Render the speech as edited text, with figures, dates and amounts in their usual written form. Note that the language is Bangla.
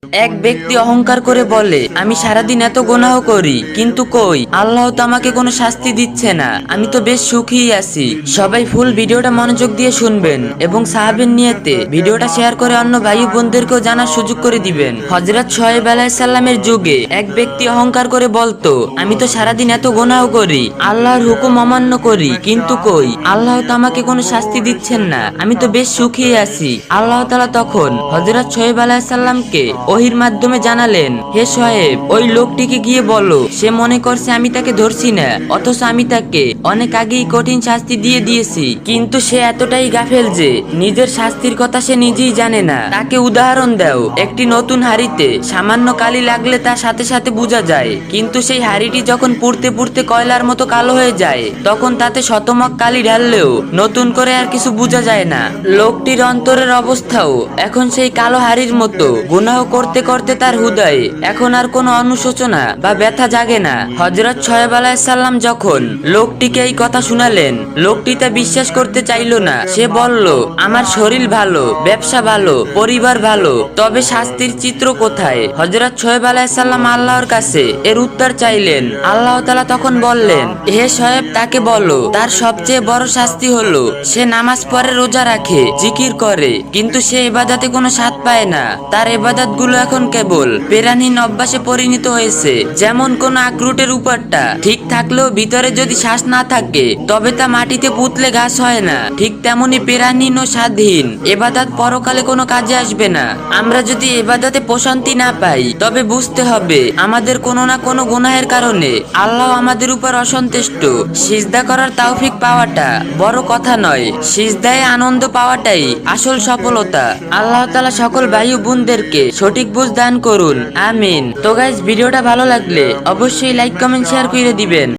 এক ব্যক্তি অহংকার করে বলে, আমি সারাদিন এত গুনাহ করি, কিন্তু কই আল্লাহ তো আমাকে কোনো শাস্তি দিচ্ছে না, আমি তো বেশ সুখী আছি। সবাই ফুল ভিডিওটা মনোযোগ দিয়ে শুনবেন এবং সাহাবের নিয়তে ভিডিওটা শেয়ার করে অন্য ভাই বোনদেরকেও জানার সুযোগ করে দিবেন। হযরত শোয়েব আলাইহিস সালামের যুগে এক ব্যক্তি অহংকার করে বলতো, আমি তো সারাদিন এত গুনাহ করি, আল্লাহর হুকুম অমান্য করি, কিন্তু কই আল্লাহ তো আমাকে কোনো শাস্তি দিচ্ছেন না, আমি তো বেশ সুখী আছি। আল্লাহ তাআলা তখন হযরত শোয়েব আলাইহিস সালামকে ওহির মাধ্যমে জানালেন, হে শোয়েব, ওই লোকটিকে গিয়ে বলো, সে মনে করছে আমি তাকে ধরছি না, অথচ আমি তাকে অনেক আগেই কঠিন শাস্তি দিয়ে দিয়েছি, কিন্তু সে এতটাই গাফেল যে নিজের শাস্তির কথা সে নিজেই জানে না। তাকে উদাহরণ দাও, একটি নতুন হাড়িতে সামান্য কালি লাগলে তার সাথে সাথে বোঝা যায়, কিন্তু সেই হাড়িটি যখন পুড়তে পুড়তে কয়লার মতো কালো হয়ে যায়, তখন তাতে শতমক কালি ঢাললেও নতুন করে আর কিছু বোঝা যায় না। লোকটির অন্তরের অবস্থাও এখন সেই কালো হাড়ির মতো। গুনাহ করতে করতে তার হৃদয়ে এখন আর কোনো অনুশোচনা বা ব্যথা জাগে না। হযরত শোয়েব আলাইহিস সালাম যখন লোকটিকে এই কথা শুনালেন, লোকটি তা বিশ্বাস করতে চাইল না। সে বলল, আমার শরীর ভালো, ব্যবসা ভালো, পরিবার ভালো, তবে শাস্তির চিত্র কোথায়? হযরত শোয়েব আলাইহিস সালাম আল্লাহর কাছে এর উত্তর চাইলেন। আল্লাহ তাআলা তখন বললেন, হে শোয়েব, তাকে বলো তার সবচেয়ে বড় শাস্তি হলো সে নামাজ পড়ে, রোজা রাখে, জিকির করে, কিন্তু সে ইবাদতে কোনো স্বাদ পায় না। তার ইবাদত গুলো এখন কেবল পেরানহীন অভ্যাসে পরিণত হয়েছে। যেমন কোন আখরুটের উপরটা ঠিক থাকলেও ভিতরে যদি শ্বাস না থাকে, তবে তা মাটিতে পুঁতলে ঘাস হয় না, ঠিক তেমনি পেরানহীন ও স্বাদহীন ইবাদত পরকালে কোনো কাজে আসবে না। আমরা যদি ইবাদতে প্রশান্তি না পাই, তবে বুঝতে হবে আমাদের কোনো না কোনো গুনাহের কারণে আল্লাহ আমাদের উপর অসন্তুষ্ট। সিজদা করার তৌফিক পাওয়াটা বড় কথা নয়, সিজদায় আনন্দ পাওয়াটাই আসল সফলতা। আল্লাহ তাআলা সকল ভাই ও বোনদেরকে সঠিক বুঝ দান করুন, আমিন। তো গাইস, ভিডিওটা ভালো লাগলে অবশ্যই লাইক কমেন্ট শেয়ার করে দিবেন।